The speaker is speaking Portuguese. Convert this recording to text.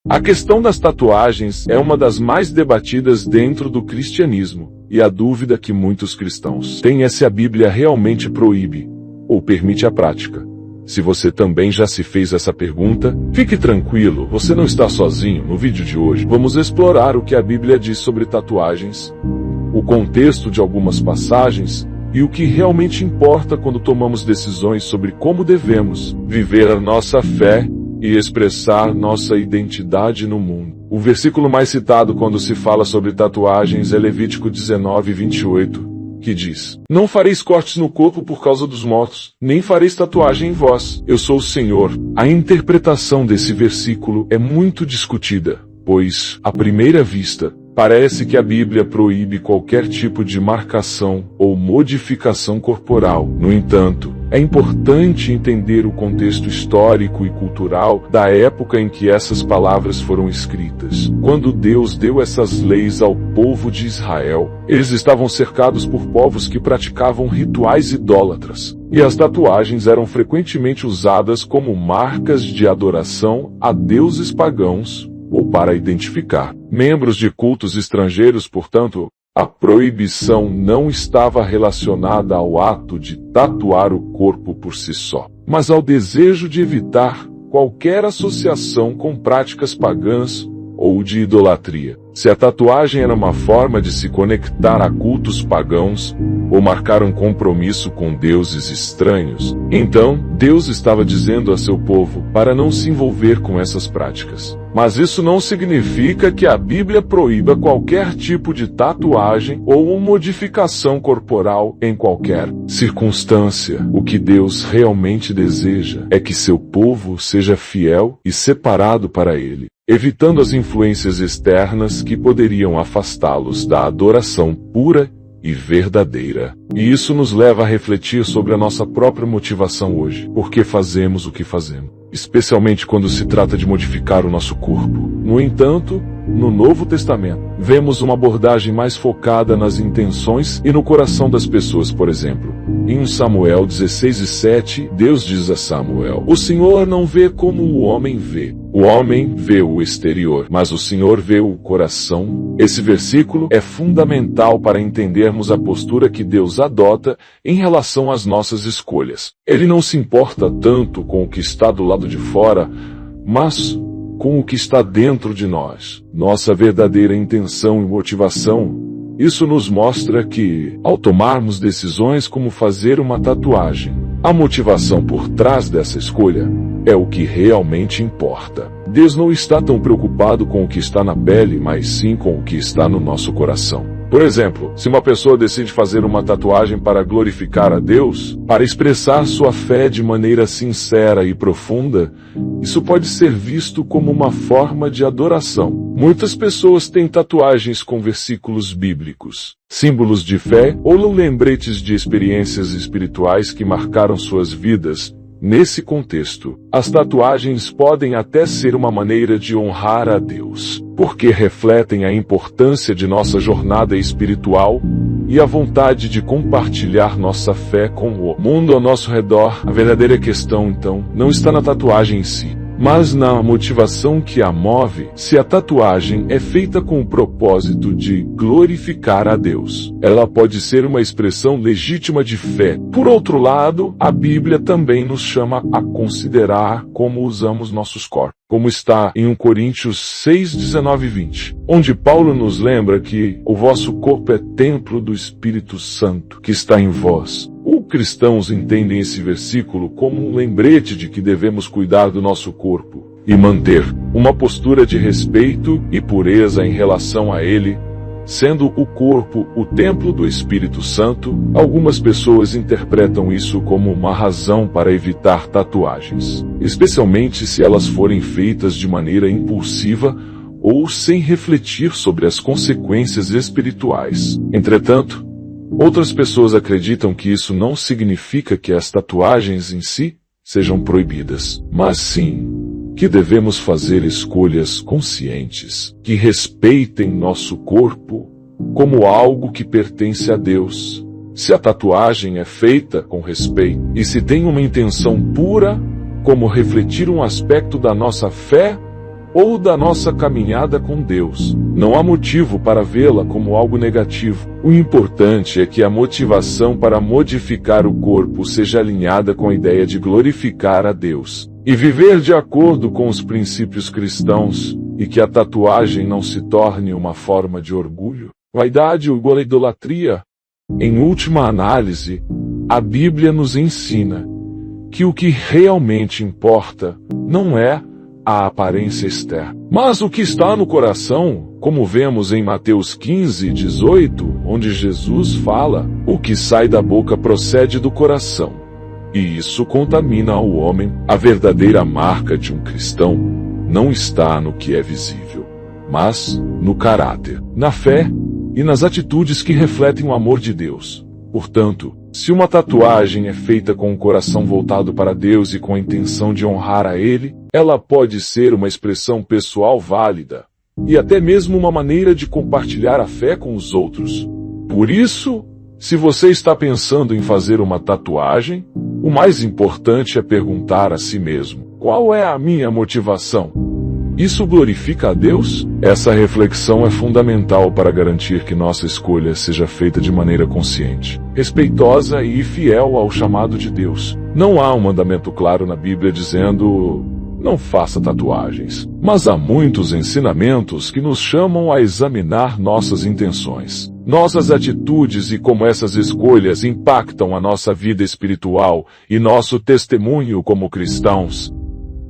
A questão das tatuagens é uma das mais debatidas dentro do cristianismo, e a dúvida que muitos cristãos têm é se a Bíblia realmente proíbe ou permite a prática. Se você também já se fez essa pergunta, fique tranquilo, você não está sozinho. No vídeo de hoje, vamos explorar o que a Bíblia diz sobre tatuagens, o contexto de algumas passagens e o que realmente importa quando tomamos decisões sobre como devemos viver a nossa fé e expressar nossa identidade no mundo. O versículo mais citado quando se fala sobre tatuagens é Levítico 19:28, que diz: "Não fareis cortes no corpo por causa dos mortos, nem fareis tatuagem em vós. Eu sou o Senhor." A interpretação desse versículo é muito discutida, pois, à primeira vista, parece que a Bíblia proíbe qualquer tipo de marcação ou modificação corporal. No entanto, é importante entender o contexto histórico e cultural da época em que essas palavras foram escritas. Quando Deus deu essas leis ao povo de Israel, eles estavam cercados por povos que praticavam rituais idólatras, e as tatuagens eram frequentemente usadas como marcas de adoração a deuses pagãos ou para identificar membros de cultos estrangeiros. Portanto, a proibição não estava relacionada ao ato de tatuar o corpo por si só, mas ao desejo de evitar qualquer associação com práticas pagãs ou de idolatria. Se a tatuagem era uma forma de se conectar a cultos pagãos ou marcar um compromisso com deuses estranhos, então Deus estava dizendo a seu povo para não se envolver com essas práticas. Mas isso não significa que a Bíblia proíba qualquer tipo de tatuagem ou modificação corporal em qualquer circunstância. O que Deus realmente deseja é que seu povo seja fiel e separado para Ele, evitando as influências externas que poderiam afastá-los da adoração pura e verdadeira. E isso nos leva a refletir sobre a nossa própria motivação hoje. Por que fazemos o que fazemos? Especialmente quando se trata de modificar o nosso corpo. No entanto, no Novo Testamento, vemos uma abordagem mais focada nas intenções e no coração das pessoas. Por exemplo, em 1 Samuel 16:7, Deus diz a Samuel: "O Senhor não vê como o homem vê. O homem vê o exterior, mas o Senhor vê o coração." Esse versículo é fundamental para entendermos a postura que Deus adota em relação às nossas escolhas. Ele não se importa tanto com o que está do lado de fora, mas com o que está dentro de nós, nossa verdadeira intenção e motivação. Isso nos mostra que, ao tomarmos decisões como fazer uma tatuagem, a motivação por trás dessa escolha é o que realmente importa. Deus não está tão preocupado com o que está na pele, mas sim com o que está no nosso coração. Por exemplo, se uma pessoa decide fazer uma tatuagem para glorificar a Deus, para expressar sua fé de maneira sincera e profunda, isso pode ser visto como uma forma de adoração. Muitas pessoas têm tatuagens com versículos bíblicos, símbolos de fé ou lembretes de experiências espirituais que marcaram suas vidas. Nesse contexto, as tatuagens podem até ser uma maneira de honrar a Deus, porque refletem a importância de nossa jornada espiritual e a vontade de compartilhar nossa fé com o mundo ao nosso redor. A verdadeira questão, então, não está na tatuagem em si, mas na motivação que a move. Se a tatuagem é feita com o propósito de glorificar a Deus, ela pode ser uma expressão legítima de fé. Por outro lado, a Bíblia também nos chama a considerar como usamos nossos corpos, como está em 1 Coríntios 6:19-20, onde Paulo nos lembra que o vosso corpo é templo do Espírito Santo, que está em vós. Os cristãos entendem esse versículo como um lembrete de que devemos cuidar do nosso corpo e manter uma postura de respeito e pureza em relação a ele, sendo o corpo o templo do Espírito Santo. Algumas pessoas interpretam isso como uma razão para evitar tatuagens, especialmente se elas forem feitas de maneira impulsiva ou sem refletir sobre as consequências espirituais. Entretanto, outras pessoas acreditam que isso não significa que as tatuagens em si sejam proibidas, mas sim que devemos fazer escolhas conscientes, que respeitem nosso corpo como algo que pertence a Deus. Se a tatuagem é feita com respeito e se tem uma intenção pura, como refletir um aspecto da nossa fé ou da nossa caminhada com Deus. Não há motivo para vê-la como algo negativo. O importante é que a motivação para modificar o corpo seja alinhada com a ideia de glorificar a Deus e viver de acordo com os princípios cristãos, e que a tatuagem não se torne uma forma de orgulho, vaidade ou idolatria. Em última análise, a Bíblia nos ensina que o que realmente importa não é a aparência externa, mas o que está no coração, como vemos em Mateus 15:18, onde Jesus fala: o que sai da boca procede do coração, e isso contamina o homem. A verdadeira marca de um cristão não está no que é visível, mas no caráter, na fé e nas atitudes que refletem o amor de Deus. Portanto, se uma tatuagem é feita com o coração voltado para Deus e com a intenção de honrar a Ele, ela pode ser uma expressão pessoal válida, e até mesmo uma maneira de compartilhar a fé com os outros. Por isso, se você está pensando em fazer uma tatuagem, o mais importante é perguntar a si mesmo: qual é a minha motivação? Isso glorifica a Deus? Essa reflexão é fundamental para garantir que nossa escolha seja feita de maneira consciente, respeitosa e fiel ao chamado de Deus. Não há um mandamento claro na Bíblia dizendo: não faça tatuagens. Mas há muitos ensinamentos que nos chamam a examinar nossas intenções, nossas atitudes e como essas escolhas impactam a nossa vida espiritual e nosso testemunho como cristãos.